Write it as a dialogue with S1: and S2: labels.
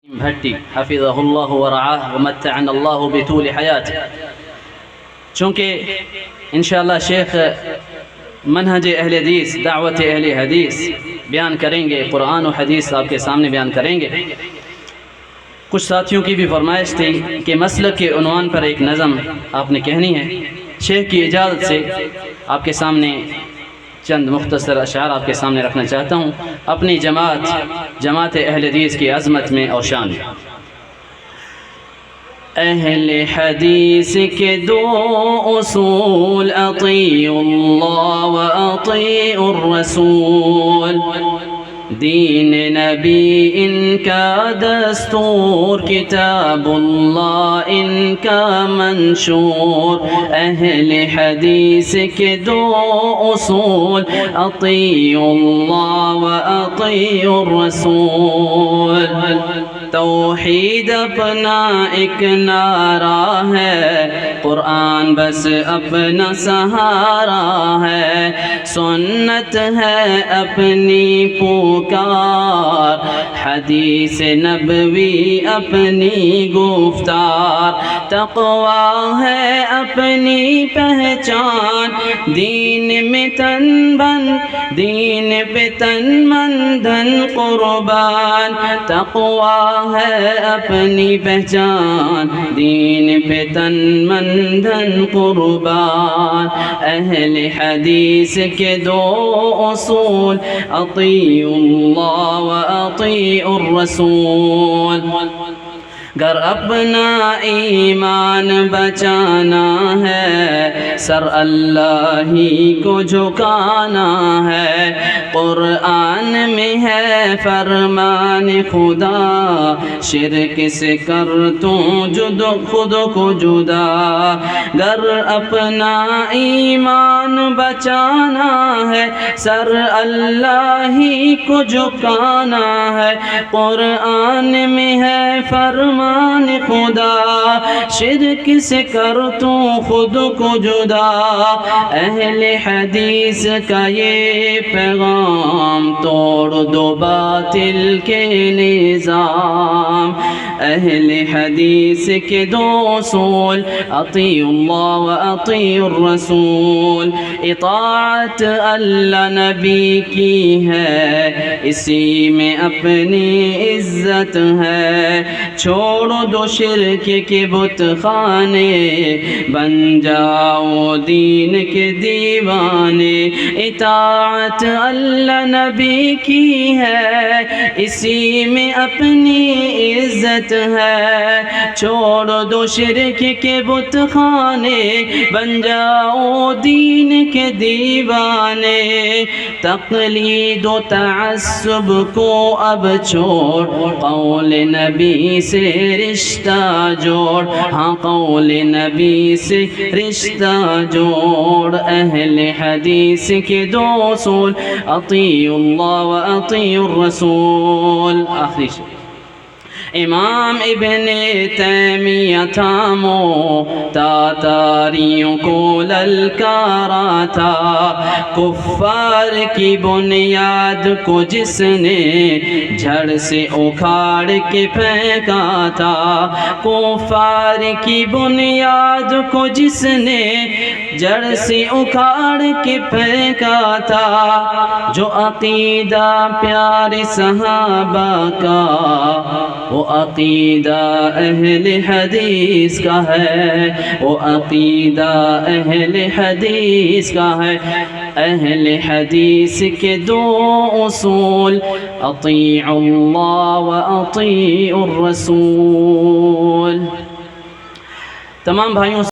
S1: بھٹی حفظہ اللہ ورعاہ ومتعنا اللہ بطول حیات. چونکہ انشاءاللہ شیخ منہج اہل حدیث، دعوت اہل حدیث بیان کریں گے، قرآن و حدیث آپ کے سامنے بیان کریں گے. کچھ ساتھیوں کی بھی فرمائش تھی کہ مسلک کے عنوان پر ایک نظم آپ نے کہنی ہے. شیخ کی اجازت سے آپ کے سامنے چند مختصر اشعار آپ کے سامنے رکھنا چاہتا ہوں اپنی جماعت اہل حدیث کی عظمت میں اور شان میں. اہل حدیث کے دو اصول، اطیعوا اللہ و اطیعوا الرسول. دین نبی ان کا دستور، کتاب اللہ ان کا منشور. اہل حدیث کے دو اصول، اطیعوا اللہ و اطیعوا الرسول. توحید اپنا ایک نعرہ ہے، قرآن بس اپنا سہارا ہے. سنت ہے اپنی پکار، حدیث نبوی اپنی گفتار. تقویٰ ہے اپنی پہچان، دین میں تن پہ تن من دھن قربان. تقویٰ ہے اپنی پہچان، دین پہ تن من دھن قربان. اہل حدیث کے دو اصول، اطیعوا اللہ و اطیعوا الرسول. گر اپنا ایمان بچانا ہے، سر اللہ ہی کو جھکانا ہے. قرآن میں ہے فرمان خدا، شرک سے کر تو خود کو جدا. گر اپنا ایمان بچانا ہے، سر اللہ ہی کو جھکانا ہے. قرآن میں ہے فرمان خدا، شرک سے کر تو خود کو جدا. اہل حدیث کا یہ پیغام، توڑ دو باطل کے نظام. اہل حدیث کے دو اصول، اطیعوا اللہ و اطیعوا الرسول. اطاعت اللہ نبی کی ہے، اسی میں اپنی عزت ہے. چھوڑ دو شرک کے بت خانے، بن جاؤ دین کے دیوانے. اطاعت اللہ نبی کی ہے، اسی میں اپنی عزت ہے. چھوڑ دو شرک کے بت خانے، بن جاؤ دین کے دیوانے. تقلید و تعصب کو اب چھوڑ، قول نبی سے رشتہ جوڑ. ہاں قول نبی سے رشتہ جوڑ. اہل حدیث کے دو اصول، اطیعوا اللہ و اطیعوا الرسول. آخری امام ابن تیمیہ تھامو، تاتاریوں کو للکارا تھا. کفار کی بنیاد کو جس نے جھڑ سے اکھاڑ کے پھینکا تھا. کفار کی بنیاد کو جس نے جڑ سے اکھاڑ کے پھینکا تھا. جو عقیدہ پیارے صحابہ کا، وہ عقیدہ اہل حدیث کا ہے. وہ عقیدہ اہل حدیث کا ہے. اہل حدیث کے دو اصول، اطیعوا اللہ و اطیعوا الرسول. تمام بھائیوں